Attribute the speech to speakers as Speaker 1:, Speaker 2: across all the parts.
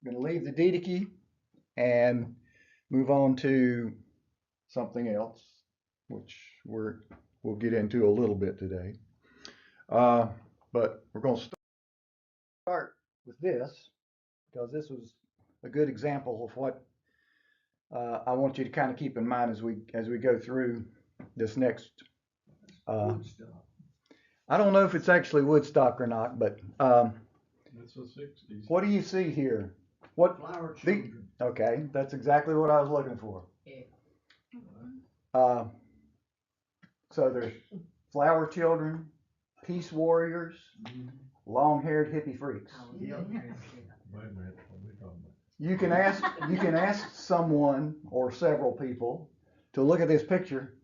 Speaker 1: going to leave the Didache and move on to something else, which we'll get into a little bit today. But we're going to start with this because this was a good example of what I want you to kind of keep in mind as we go through this next. I don't know if it's actually Woodstock or not, but
Speaker 2: It's the 60s.
Speaker 1: what do you see here? What?
Speaker 3: Flower children.
Speaker 1: Okay, that's exactly what I was looking for. So there's flower children, peace warriors, long-haired hippie freaks.
Speaker 2: Wait a minute, what are we talking about?
Speaker 1: You can ask someone or several people to look at this picture,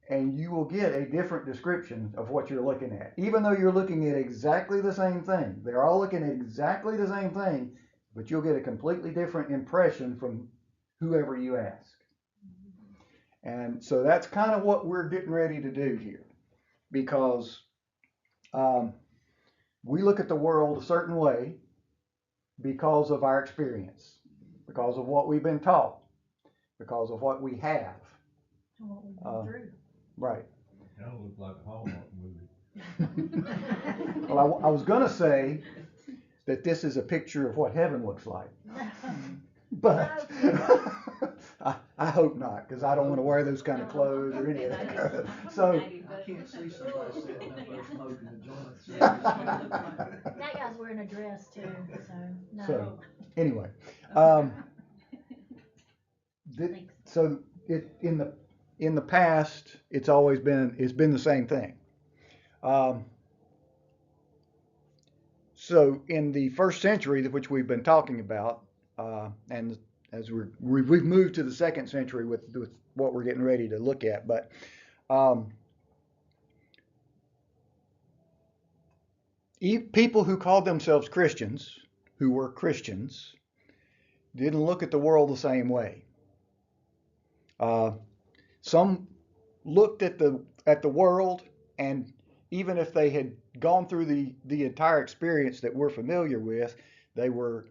Speaker 1: and you will get a different description of what you're looking at. Even though you're looking at exactly the same thing, they're all looking at exactly the same thing, but you'll get a completely different impression from whoever you ask. And so that's kind of what we're getting ready to do here, because we look at the world a certain way because of our experience, because of what we've been taught, because of what we have.
Speaker 4: What we've been through.
Speaker 1: Right.
Speaker 2: That looks like a Hallmark movie.
Speaker 1: Well, I was going to say that this is a picture of what heaven looks like, but I hope not, because I don't want to wear those kind of clothes or any of that kind of so.
Speaker 3: I can't see somebody sitting up there smoking a joint.
Speaker 4: That guy's wearing a dress too, so no.
Speaker 1: So anyway, so in the past, it's been the same thing. So in the first century, which we've been talking about, and as we've moved to the second century with what we're getting ready to look at, but people who called themselves Christians, who were Christians, didn't look at the world the same way. Some looked at the world, and even if they had gone through the entire experience that we're familiar with, they were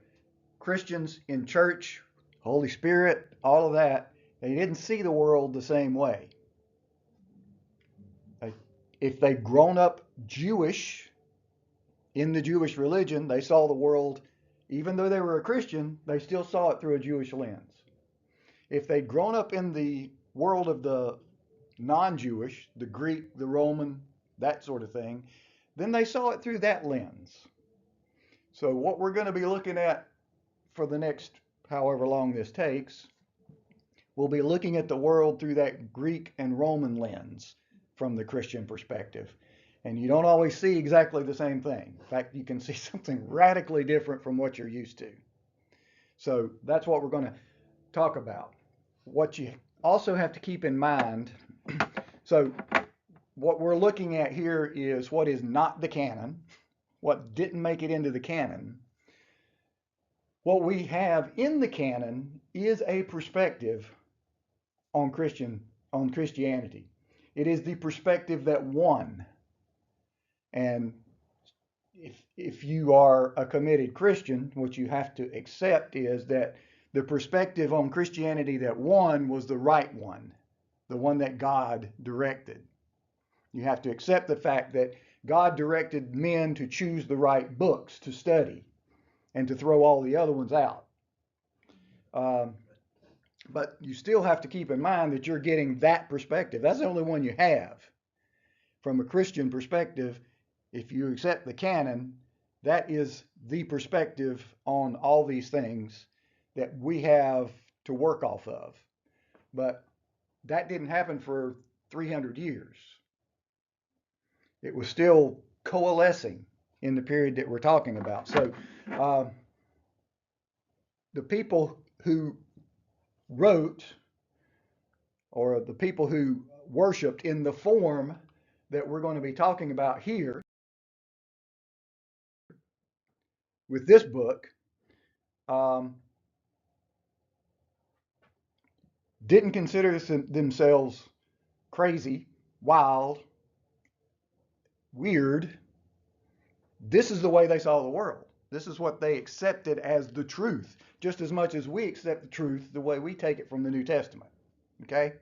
Speaker 1: Christians in church, Holy Spirit, all of that. They didn't see the world the same way. If they'd grown up Jewish, in the Jewish religion, they saw the world, even though they were a Christian, they still saw it through a Jewish lens. If they'd grown up in the world of the non-Jewish, the Greek, the Roman, that sort of thing, then they saw it through that lens. So what we're going to be looking at for the next however long this takes, we'll be looking at the world through that Greek and Roman lens from the Christian perspective. And you don't always see exactly the same thing. In fact, you can see something radically different from what you're used to. So that's what we're going to talk about. What you also have to keep in mind, so what we're looking at here is what is not the canon, what didn't make it into the canon. What we have in the canon is a perspective on Christianity. It is the perspective that won. And if you are a committed Christian, what you have to accept is that the perspective on Christianity that won was the right one, the one that God directed. You have to accept the fact that God directed men to choose the right books to study and to throw all the other ones out. But you still have to keep in mind that you're getting that perspective. That's the only one you have. From a Christian perspective, if you accept the canon, that is the perspective on all these things that we have to work off of. But that didn't happen for 300 years. It was still coalescing in the period that we're talking about. So the people who wrote, or the people who worshiped in the form that we're going to be talking about here with this book, didn't consider themselves crazy, wild, weird. This is the way they saw the world. This is what they accepted as the truth, just as much as we accept the truth the way we take it from the New Testament. Okay?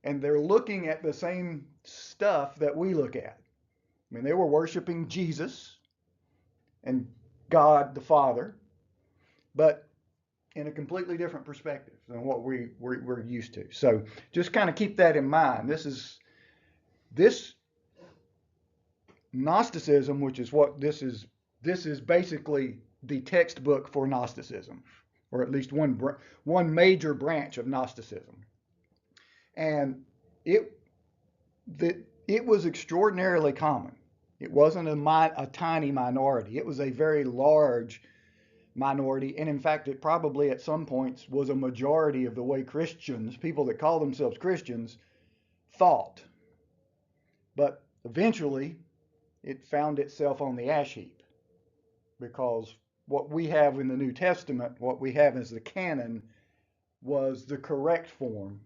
Speaker 1: And they're looking at the same stuff that we look at. I mean, they were worshiping Jesus and God the Father, but in a completely different perspective than what we're used to. So just kind of keep that in mind. This Gnosticism, which is what this is basically the textbook for Gnosticism, or at least one major branch of Gnosticism. And it was extraordinarily common. It wasn't a tiny minority. It was a very large minority, and in fact, it probably at some points was a majority of the way Christians, people that call themselves Christians, thought. But eventually, it found itself on the ash heap, because what we have in the New Testament, what we have as the canon, was the correct form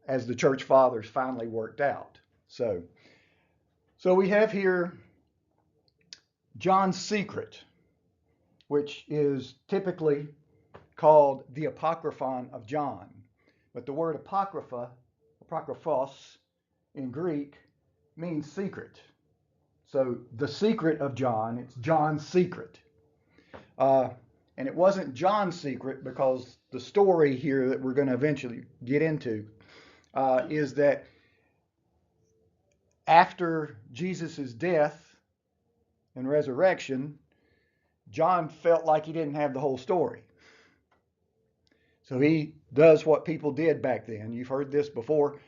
Speaker 1: as the church fathers finally worked out. So we have here John's secret, which is typically called the Apocryphon of John. But the word apokryphos in Greek, means secret. So the secret of John, it's John's secret. And it wasn't John's secret, because the story here that we're going to eventually get into is that after Jesus' death and resurrection, John felt like he didn't have the whole story. So he does what people did back then. You've heard this before,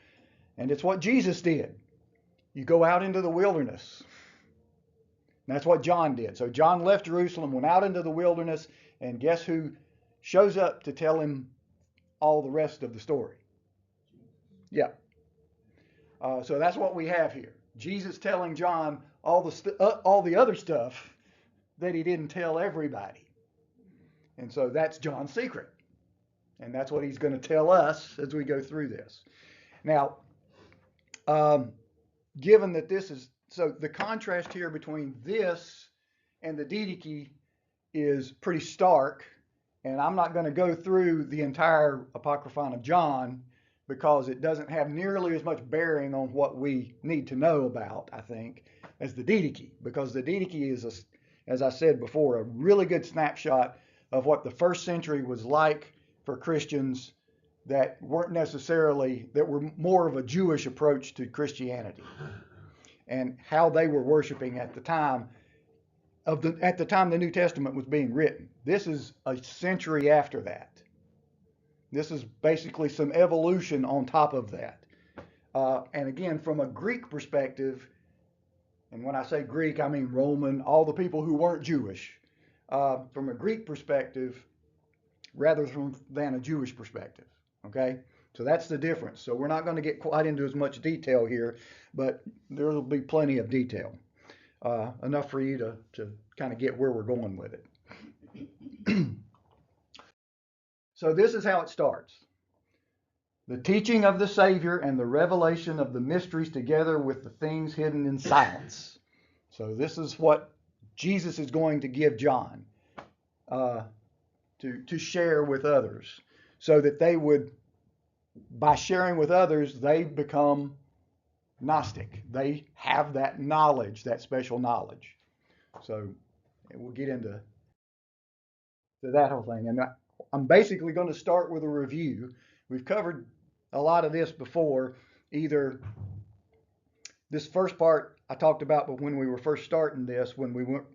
Speaker 1: and it's what Jesus did. You go out into the wilderness. And that's what John did. So John left Jerusalem, went out into the wilderness, and guess who shows up to tell him all the rest of the story? Yeah. So that's what we have here. Jesus telling John all the other stuff that he didn't tell everybody. And so that's John's secret. And that's what he's going to tell us as we go through this. Now, given that this is, so the contrast here between this and the Didache is pretty stark, and I'm not going to go through the entire Apocryphon of John because it doesn't have nearly as much bearing on what we need to know about, I think, as the Didache, because the Didache is, as I said before, a really good snapshot of what the first century was like for Christians that were more of a Jewish approach to Christianity, and how they were worshiping at the time the New Testament was being written. This is a century after that. This is basically some evolution on top of that. And again, from a Greek perspective, and when I say Greek, I mean Roman, all the people who weren't Jewish. From a Greek perspective, rather than a Jewish perspective. Okay? So that's the difference. So we're not going to get quite into as much detail here, but there will be plenty of detail. Enough for you to kind of get where we're going with it. So this is how it starts. The teaching of the Savior and the revelation of the mysteries together with the things hidden in silence. So this is what Jesus is going to give John to share with others, so that they would, by sharing with others, they become Gnostic. They have that knowledge, that special knowledge. So we'll get into that whole thing. And I'm basically going to start with a review. We've covered a lot of this before. Either this first part I talked about, but when we were first starting this, when we were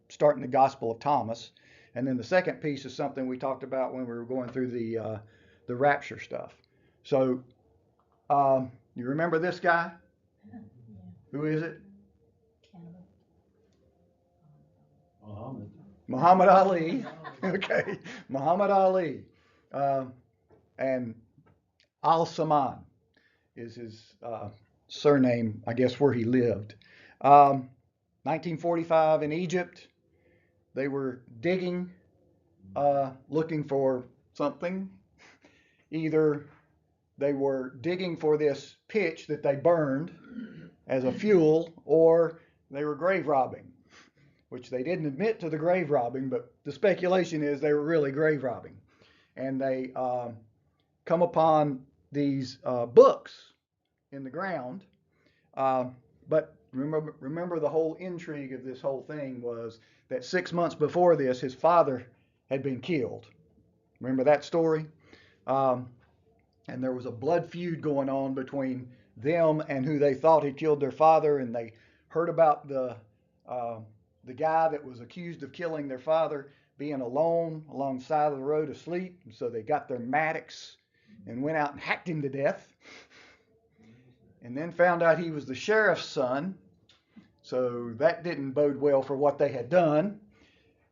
Speaker 1: starting the Gospel of Thomas, and then the second piece is something we talked about when we were going through the rapture stuff. So you remember this guy?
Speaker 4: Yeah.
Speaker 1: Who is it?
Speaker 2: Muhammad.
Speaker 1: Muhammad Ali. Okay, Muhammad Ali. And Al-Saman is his surname, I guess, where he lived. 1945 in Egypt. They were digging, looking for something. Either they were digging for this pitch that they burned as a fuel, or they were grave robbing. which they didn't admit to the grave robbing, but the speculation is they were really grave robbing. And they come upon these books in the ground. But remember the whole intrigue of this whole thing was that 6 months before this, his father had been killed. Remember that story? And there was a blood feud going on between them and who they thought had killed their father, and they heard about the guy that was accused of killing their father being alone along the side of the road asleep. And so they got their mattocks and went out and hacked him to death. And then found out he was the sheriff's son. So that didn't bode well for what they had done.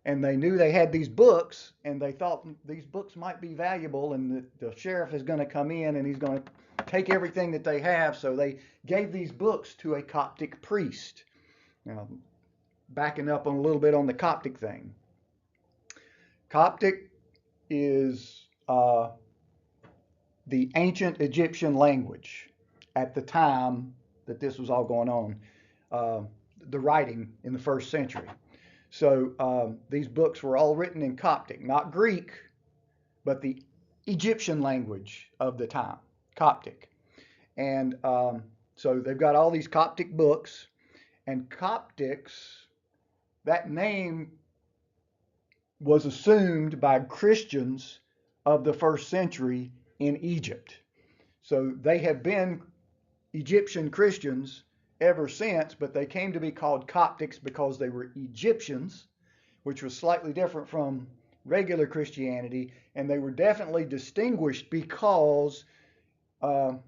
Speaker 1: And they knew they had these books, and they thought these books might be valuable, and the sheriff is going to come in and he's going to take everything that they have. So they gave these books to a Coptic priest. Now, backing up on a little bit on the Coptic thing. Coptic is the ancient Egyptian language at the time that this was all going on, the writing in the 1st century. So these books were all written in Coptic, not Greek, but the Egyptian language of the time, Coptic. And so they've got all these Coptic books, and Coptics, that name was assumed by Christians of the 1st century in Egypt. So they have been Egyptian Christians ever since, but they came to be called Coptics because they were Egyptians, which was slightly different from regular Christianity, and they were definitely distinguished because 5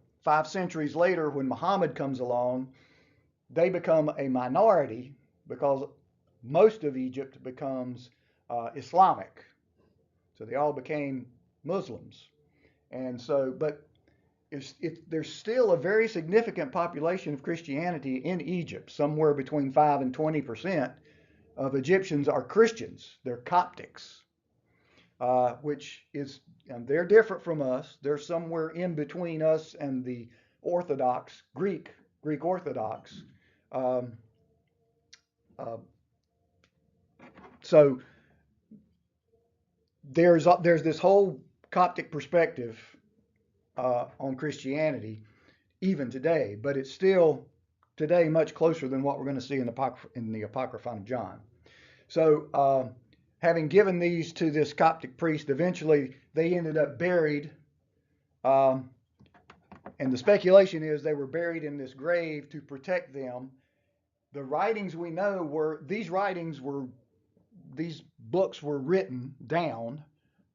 Speaker 1: centuries later, when Muhammad comes along, they become a minority because most of Egypt becomes Islamic. So they all became Muslims. And so, but there's still a very significant population of Christianity in Egypt. Somewhere between 5 and 20% of Egyptians are Christians. They're Coptics, which is, they're different from us. They're somewhere in between us and the Orthodox, Greek Orthodox. So there's this whole Coptic perspective on Christianity even today, but it's still today much closer than what we're going to see in the Apocryphon of John. So having given these to this Coptic priest, eventually they ended up buried, and the speculation is they were buried in this grave to protect them. The writings we know were, these books were written down,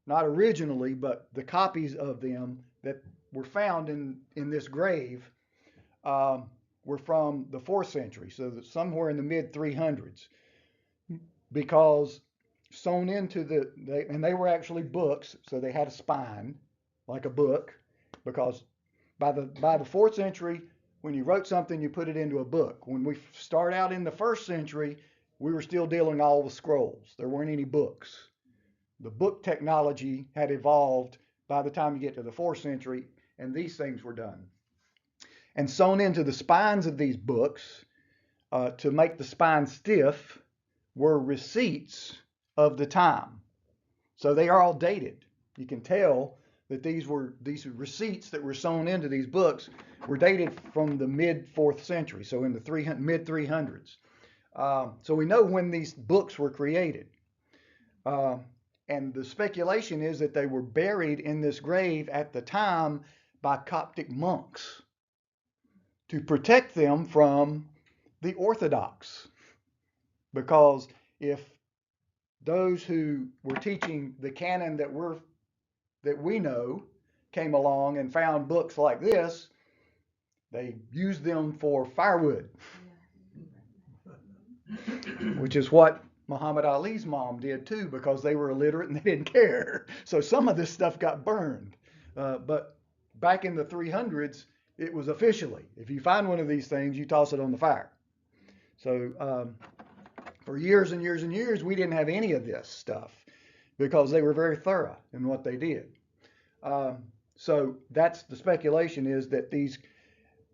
Speaker 1: not originally, but the copies of them that were found in this grave were from the 4th century, so that somewhere in the mid 300s, because sewn into and they were actually books, so they had a spine like a book, because by the 4th century, when you wrote something, you put it into a book. When we start out in the 1st century, we were still dealing all with scrolls. There weren't any books. The book technology had evolved by the time you get to the 4th century, and these things were done. And sewn into the spines of these books, to make the spine stiff, were receipts of the time. So they are all dated. You can tell that these receipts that were sewn into these books were dated from the mid 4th century, so in the mid 300s. So we know when these books were created. And the speculation is that they were buried in this grave at the time by Coptic monks to protect them from the Orthodox. Because if those who were teaching the canon that we know came along and found books like this, they used them for firewood, which is what Muhammad Ali's mom did too, because they were illiterate and they didn't care. So some of this stuff got burned. But back in the 300s, it was officially, if you find one of these things, you toss it on the fire. So for years and years and years, we didn't have any of this stuff because they were very thorough in what they did. So that's the speculation, is that these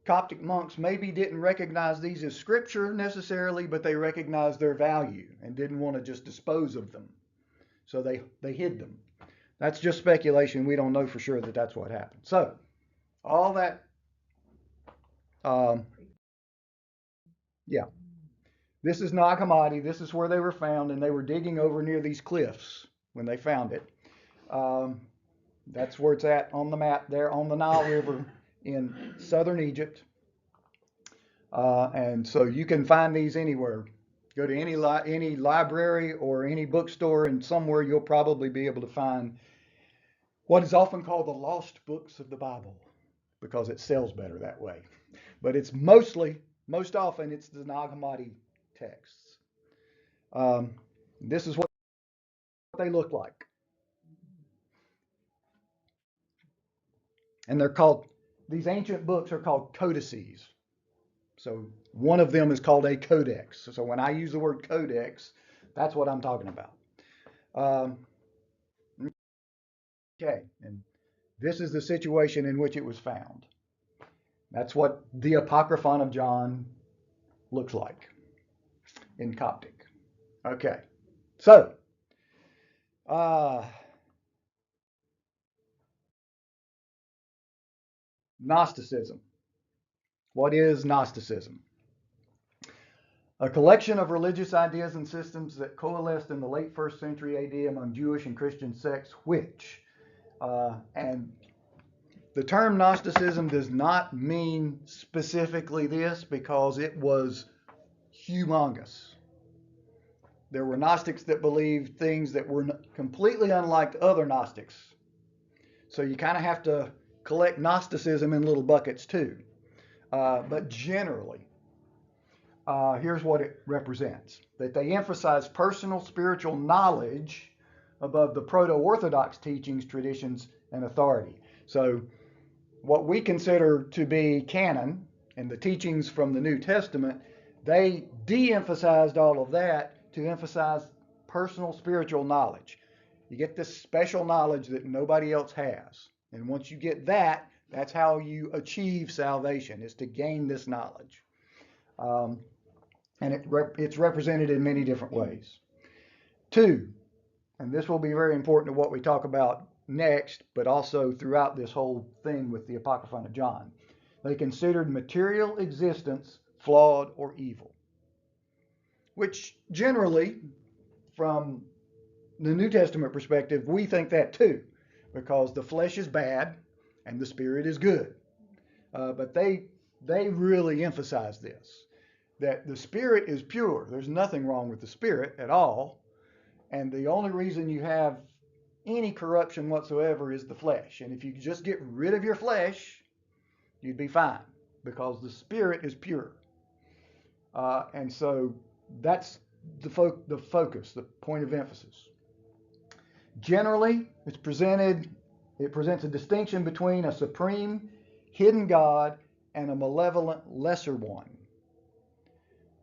Speaker 1: Coptic monks maybe didn't recognize these as scripture necessarily, but they recognized their value and didn't want to just dispose of them. So they hid them. That's just speculation. We don't know for sure that that's what happened. So all that, yeah. This is Nag Hammadi. This is where they were found, and they were digging over near these cliffs when they found it. That's where it's at on the map there on the Nile River in southern Egypt. And so you can find these anywhere. Go to any library or any bookstore, and somewhere you'll probably be able to find what is often called the lost books of the Bible, because it sells better that way. But it's most often, it's the Nag Hammadi texts. This is what they look like. And these ancient books are called codices. So one of them is called a codex. So when I use the word codex, that's what I'm talking about. Okay, and this is the situation in which it was found. That's what the Apocryphon of John looks like in Coptic. Okay, so Gnosticism. What is Gnosticism? A collection of religious ideas and systems that coalesced in the late 1st century AD among Jewish and Christian sects, and the term Gnosticism does not mean specifically this, because it was humongous. There were Gnostics that believed things that were completely unlike other Gnostics. So you kind of have to collect Gnosticism in little buckets too. But generally, here's what it represents: that they emphasize personal spiritual knowledge above the proto-orthodox teachings, traditions, and authority. So what we consider to be canon and the teachings from the New Testament, they de-emphasized all of that to emphasize personal spiritual knowledge. You get this special knowledge that nobody else has. And once you get that, that's how you achieve salvation, is to gain this knowledge. And it's represented in many different ways. 2, and this will be very important to what we talk about next, but also throughout this whole thing with the Apocryphon of John. They considered material existence flawed or evil, which generally, from the New Testament perspective, we think that too, because the flesh is bad and the spirit is good. But they really emphasize this, that the spirit is pure. There's nothing wrong with the spirit at all. And the only reason you have any corruption whatsoever is the flesh. And if you just get rid of your flesh, you'd be fine, because the spirit is pure. And so that's the focus, the point of emphasis. Generally, it presents a distinction between a supreme hidden God and a malevolent lesser one.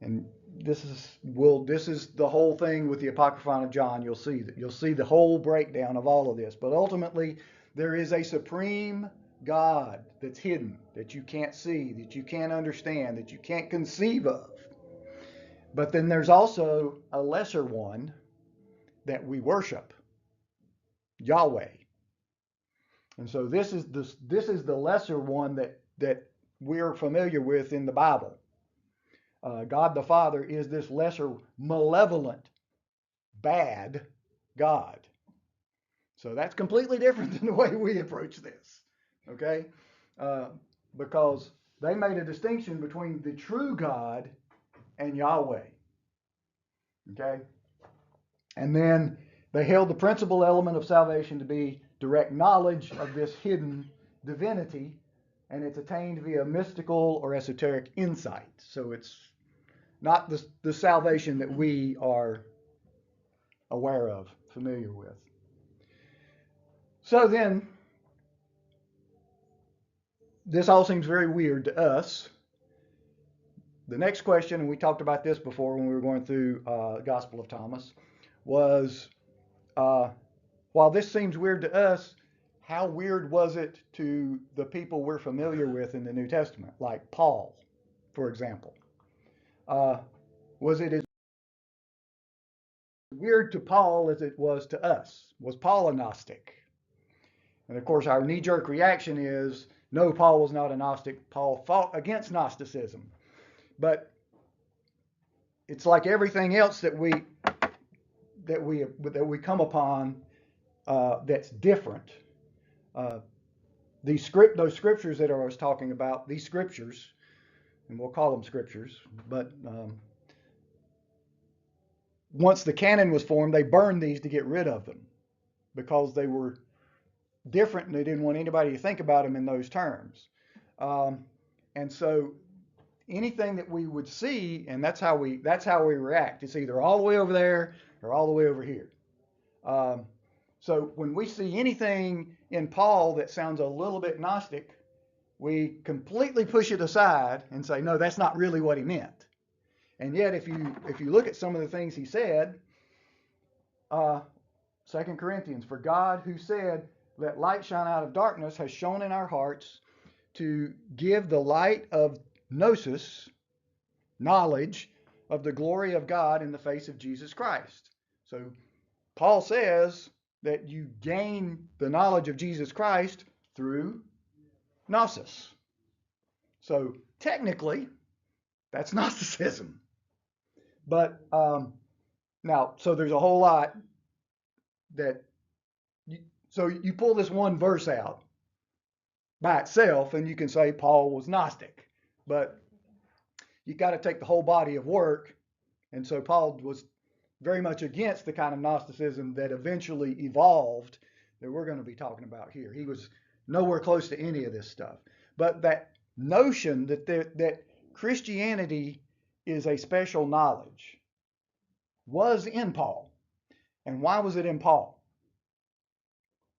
Speaker 1: And this is the whole thing with the Apocryphon of John. You'll see the whole breakdown of all of this. But ultimately, there is a supreme God that's hidden, that you can't see, that you can't understand, that you can't conceive of. But then there's also a lesser one that we worship, Yahweh. And so this is the lesser one that we're familiar with in the Bible. God the Father is this lesser, malevolent, bad God. So that's completely different than the way we approach this, okay? Because they made a distinction between the true God and Yahweh, okay? And then they held the principal element of salvation to be direct knowledge of this hidden divinity, and it's attained via mystical or esoteric insight. So it's not the salvation that we are aware of, familiar with. So then, this all seems very weird to us. The next question, and we talked about this before when we were going through Gospel of Thomas, was while this seems weird to us, how weird was it to the people we're familiar with in the New Testament, like Paul, for example? Was it as weird to Paul as it was to us? Was Paul a Gnostic? And of course, our knee jerk reaction is no, Paul was not a Gnostic. Paul fought against Gnosticism. But it's like everything else that we come upon that's different. Those scriptures that I was talking about, these scriptures, and we'll call them scriptures, but once the canon was formed, they burned these to get rid of them because they were different and they didn't want anybody to think about them in those terms. And so anything that we would see, and that's how we react. It's either all the way over there or all the way over here. So when we see anything in Paul that sounds a little bit Gnostic, we completely push it aside and say, no, that's not really what he meant. And yet, if you look at some of the things he said, 2 Corinthians, for God who said, let light shine out of darkness, has shone in our hearts to give the light of gnosis, knowledge, of the glory of God in the face of Jesus Christ. So Paul says that you gain the knowledge of Jesus Christ through gnosis. So technically, that's Gnosticism. But now, so there's a whole lot that, so you pull this one verse out by itself and you can say Paul was Gnostic. But you got to take the whole body of work. And so Paul was very much against the kind of Gnosticism that eventually evolved that we're going to be talking about here. He was nowhere close to any of this stuff. But that notion that Christianity is a special knowledge was in Paul. And why was it in Paul?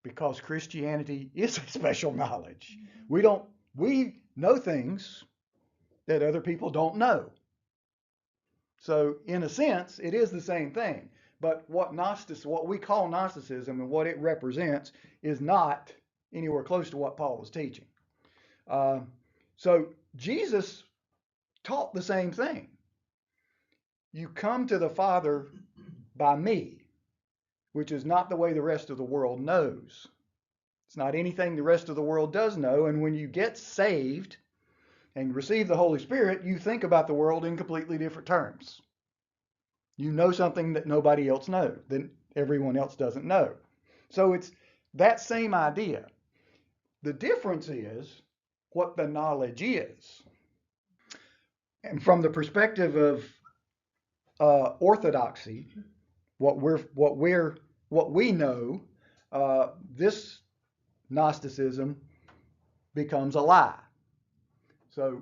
Speaker 1: Because Christianity is a special knowledge. We know things that other people don't know. So in a sense, it is the same thing. But what we call Gnosticism and what it represents is not anywhere close to what Paul was teaching. So Jesus taught the same thing. You come to the Father by me, which is not the way the rest of the world knows. It's not anything the rest of the world does know. And when you get saved and receive the Holy Spirit, you think about the world in completely different terms. You know something that nobody else knows, that everyone else doesn't know. So it's that same idea. The difference is what the knowledge is. And from the perspective of orthodoxy, what we know, this Gnosticism becomes a lie. So,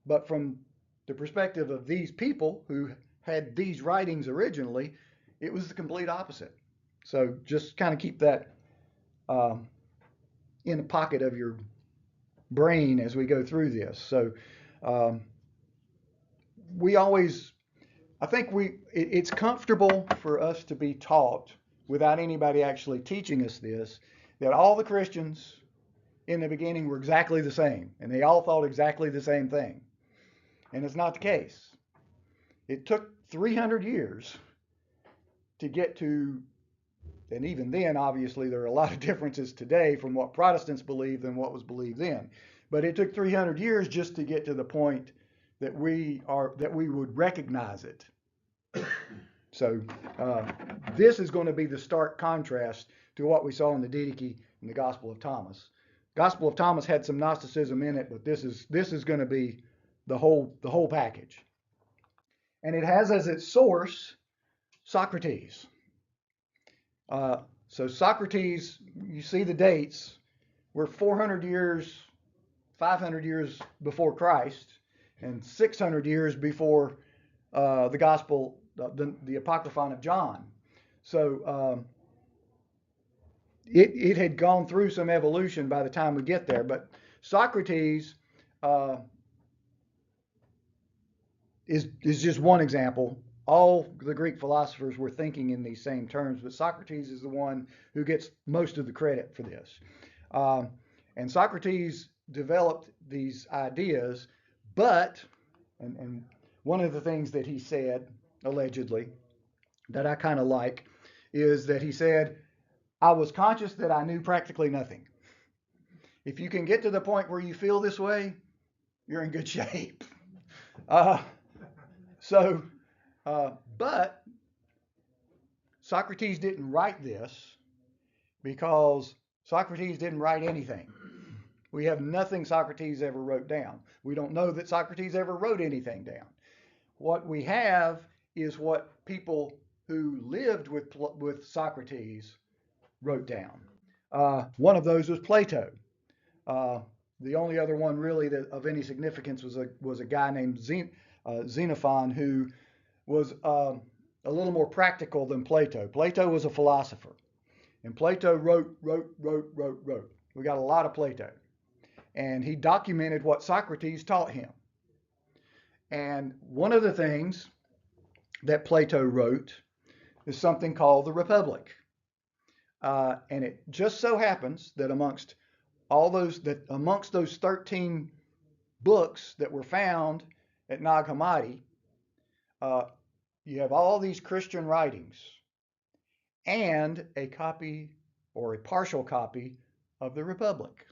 Speaker 1: but from the perspective of these people who had these writings originally, it was the complete opposite. So just kind of keep that in the pocket of your brain as we go through this. So I think it's comfortable for us to be taught without anybody actually teaching us this, that all the Christians in the beginning were exactly the same, and they all thought exactly the same thing. And it's not the case. It took 300 years to get to, and even then, obviously, there are a lot of differences today from what Protestants believe than what was believed then. But it took 300 years just to get to the point that we would recognize it. So this is going to be the stark contrast to what we saw in the Didache in the Gospel of Thomas. Gospel of Thomas had some Gnosticism in it, but this is going to be the whole package. And it has as its source Socrates. So Socrates, you see the dates, we're 400 years, 500 years before Christ, and 600 years before the Gospel, the Apocryphon of John. So it had gone through some evolution by the time we get there. But Socrates is just one example. All the Greek philosophers were thinking in these same terms, but Socrates is the one who gets most of the credit for this. Um, and Socrates developed these ideas, but, and one of the things that he said, allegedly, that I kind of like, is that he said, I was conscious that I knew practically nothing. If you can get to the point where you feel this way, you're in good shape. Uh, so, but Socrates didn't write this because Socrates didn't write anything. We have nothing Socrates ever wrote down. We don't know that Socrates ever wrote anything down. What we have is what people who lived with Socrates wrote down. One of those was Plato. Uh, the only other one really that of any significance was a guy named Xenophon, who was a little more practical than Plato. Plato was a philosopher, and Plato wrote. We got a lot of Plato, and he documented what Socrates taught him. And one of the things that Plato wrote is something called the Republic. And it just so happens that amongst those 13 books that were found at Nag Hammadi, you have all these Christian writings and a copy or a partial copy of the Republic.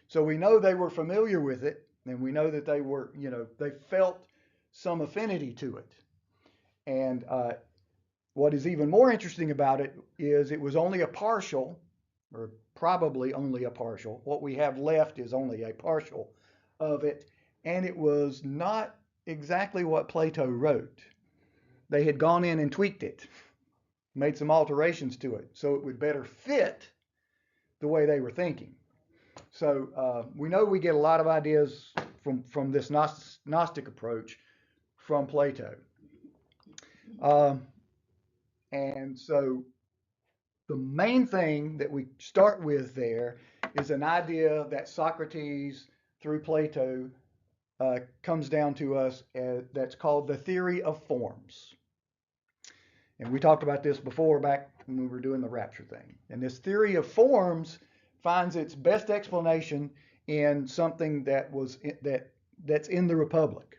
Speaker 1: So we know they were familiar with it, and we know that they felt some affinity to it. And what is even more interesting about it is it was only a partial, or probably only a partial. What we have left is only a partial of it, and it was not exactly what Plato wrote. They had gone in and tweaked it, made some alterations to it, so it would better fit the way they were thinking. So we know we get a lot of ideas from this Gnostic approach from Plato. And so the main thing that we start with there is an idea that Socrates, through Plato, comes down to us that's called the theory of forms. And we talked about this before back when we were doing the rapture thing. And this theory of forms finds its best explanation in something that's in the Republic.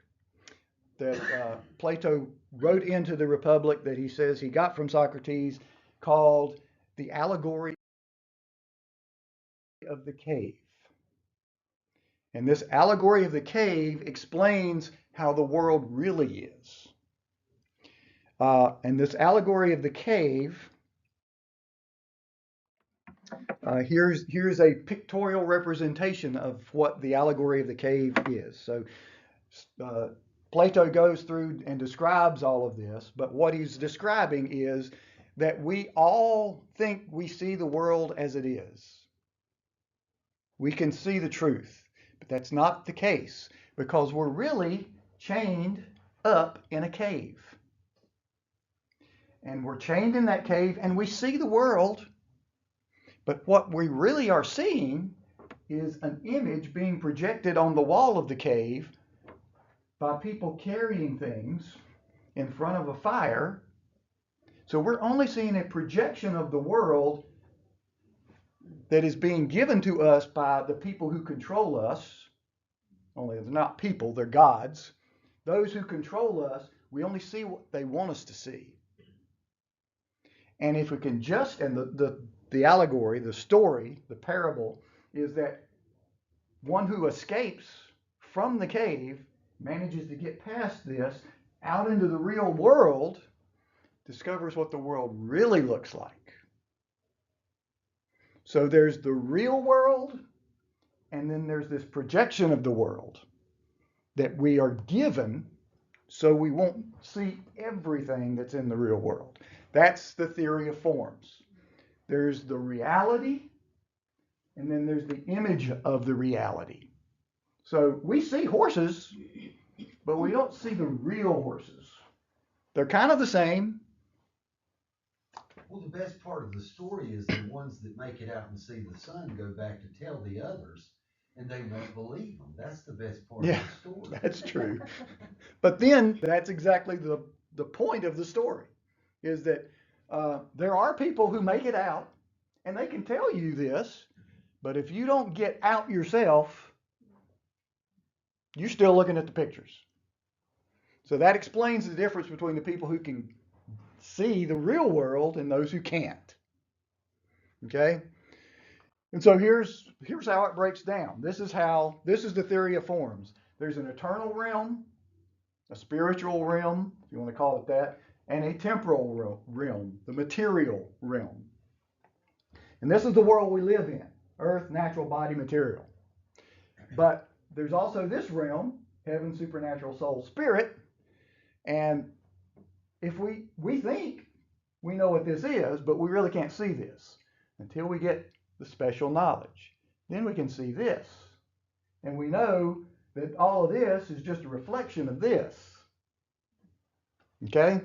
Speaker 1: That Plato wrote into the Republic that he says he got from Socrates, called the allegory of the cave. And this allegory of the cave explains how the world really is. And this allegory of the cave, here's a pictorial representation of what the allegory of the cave is. So Plato goes through and describes all of this, but what he's describing is that we all think we see the world as it is. We can see the truth, but that's not the case because we're really chained up in a cave. And we're chained in that cave and we see the world, but what we really are seeing is an image being projected on the wall of the cave by people carrying things in front of a fire. So we're only seeing a projection of the world that is being given to us by the people who control us. Only they're not people, they're gods. Those who control us, we only see what they want us to see. And if we can and the allegory, the story, the parable is that one who escapes from the cave manages to get past this out into the real world, discovers what the world really looks like. So there's the real world, and then there's this projection of the world that we are given so we won't see everything that's in the real world. That's the theory of forms. There's the reality, and then there's the image of the reality. So we see horses, but we don't see the real horses. They're kind of the same.
Speaker 5: Well, the best part of the story is the ones that make it out and see the sun go back to tell the others, and they won't believe them. That's the best part of the story.
Speaker 1: That's true. But then that's exactly the point of the story, is that there are people who make it out, and they can tell you this, But if you don't get out yourself, you're still looking at the pictures. So that explains the difference between the people who can see the real world and those who can't. Okay? And so here's how it breaks down. This is the theory of forms. There's an eternal realm, a spiritual realm, if you want to call it that, and a temporal realm, the material realm. And this is the world we live in, earth, natural body, material. But there's also this realm, heaven, supernatural, soul, spirit. And if we think we know what this is, but we really can't see this until we get the special knowledge. Then we can see this. And we know that all of this is just a reflection of this. Okay?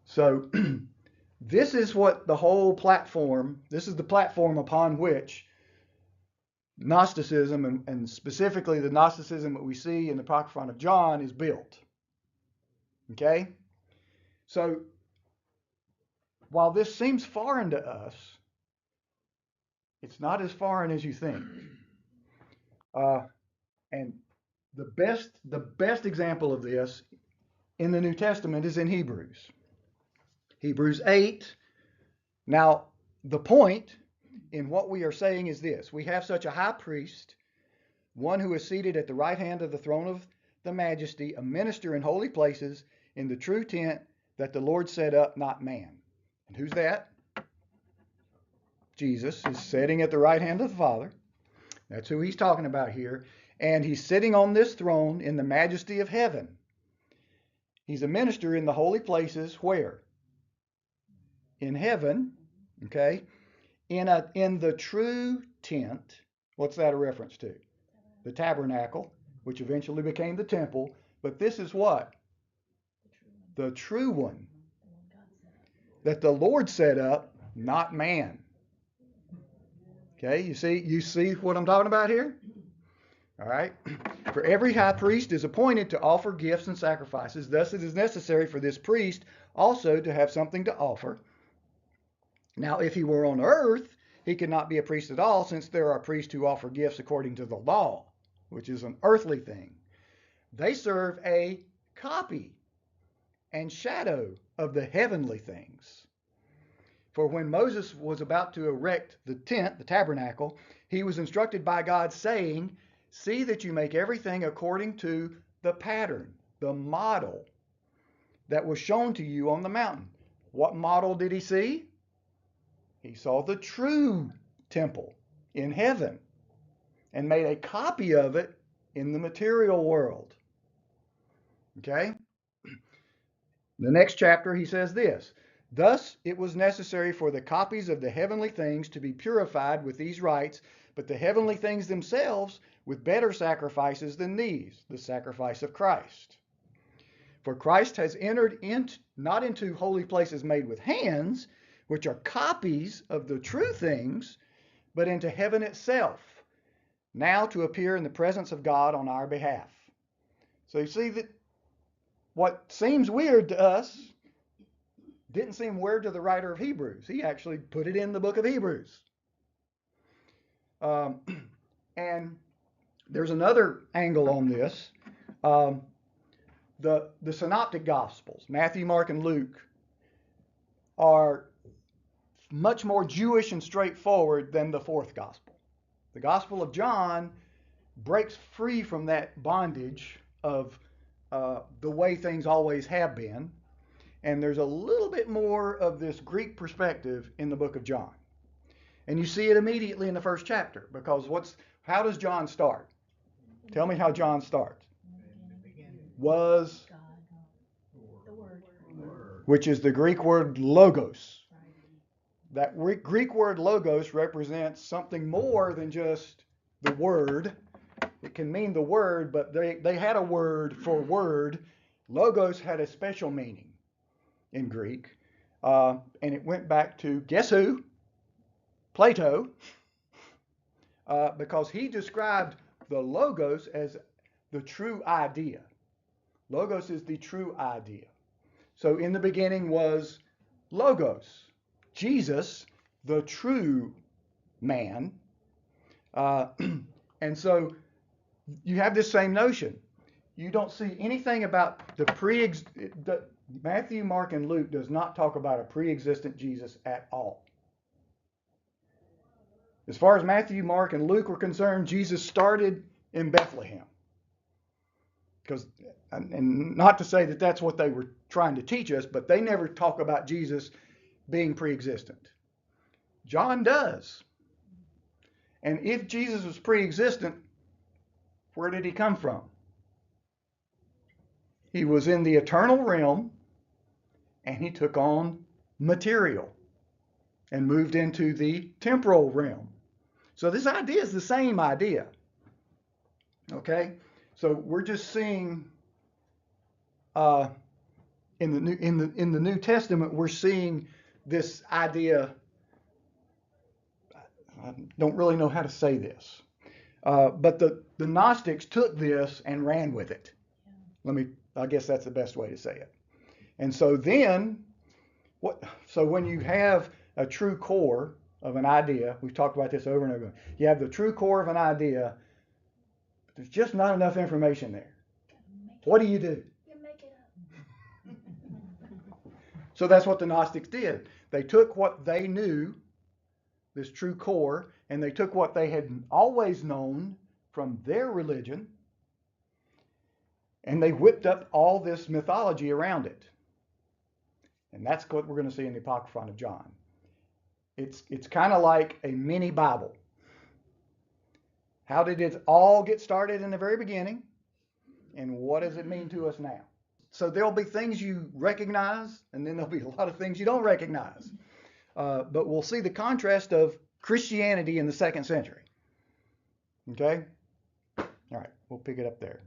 Speaker 1: So this is what the whole platform, this is the platform upon which Gnosticism, and specifically the Gnosticism that we see in the Apocryphon of John, is built. Okay? So while this seems foreign to us, it's not as foreign as you think. And the best example of this in the New Testament is in Hebrews. Hebrews 8. Now, the point in what we are saying is this. We have such a high priest, one who is seated at the right hand of the throne of the majesty, a minister in holy places, in the true tent that the Lord set up, not man. And who's that? Jesus is sitting at the right hand of the Father. That's who he's talking about here. And he's sitting on this throne in the majesty of heaven. He's a minister in the holy places where? In heaven, okay? In the true tent. What's that a reference to? The tabernacle, which eventually became the temple. But this is what? The true one. That the Lord set up, not man. Okay, you see what I'm talking about here? All right. For every high priest is appointed to offer gifts and sacrifices. Thus it is necessary for this priest also to have something to offer. Now, if he were on earth, he could not be a priest at all, since there are priests who offer gifts according to the law, which is an earthly thing. They serve a copy and shadow of the heavenly things. For when Moses was about to erect the tent, the tabernacle, he was instructed by God, saying, see that you make everything according to the pattern, the model that was shown to you on the mountain. What model did he see? He saw the true temple in heaven and made a copy of it in the material world. Okay? The next chapter he says this, thus it was necessary for the copies of the heavenly things to be purified with these rites, but the heavenly things themselves with better sacrifices than these, the sacrifice of Christ. For Christ has entered not into holy places made with hands, which are copies of the true things, but into heaven itself, now to appear in the presence of God on our behalf. So you see that what seems weird to us didn't seem weird to the writer of Hebrews. He actually put it in the book of Hebrews. And there's another angle on this. The synoptic gospels, Matthew, Mark, and Luke, are much more Jewish and straightforward than the fourth gospel. The Gospel of John breaks free from that bondage of the way things always have been, and there's a little bit more of this Greek perspective in the book of John. And you see it immediately in the first chapter, because how does John start? Tell me how John starts. Was, which is the Greek word logos. That Greek word logos represents something more than just the word. It can mean the word, but they had a word for word. Logos had a special meaning in Greek. And it went back to, guess who? Plato. Because he described the logos as the true idea. Logos is the true idea. So in the beginning was Logos, Jesus, the true man, Uh, and so you have this same notion. You don't see anything about Matthew, Mark, and Luke does not talk about a pre-existent Jesus at all. As far as Matthew, Mark, and Luke were concerned, Jesus started in Bethlehem. And not to say that that's what they were trying to teach us, but they never talk about Jesus being pre-existent. John does. And if Jesus was pre-existent, where did he come from? He was in the eternal realm, and he took on material and moved into the temporal realm. So this idea is the same idea. Okay? So we're just seeing in the New Testament, we're seeing this idea. I don't really know how to say this, but the Gnostics took this and ran with it. I guess that's the best way to say it. And so then, so when you have a true core of an idea, we've talked about this over and over. You have the true core of an idea, but there's just not enough information there. What do? You
Speaker 4: make it up.
Speaker 1: So that's what the Gnostics did. They took what they knew, this true core, and they took what they had always known from their religion, and they whipped up all this mythology around it. And that's what we're going to see in the Apocryphon of John. It's kind of like a mini Bible. How did it all get started in the very beginning? And what does it mean to us now? So there'll be things you recognize, and then there'll be a lot of things you don't recognize. But we'll see the contrast of Christianity in the 2nd century. Okay? All right, we'll pick it up there.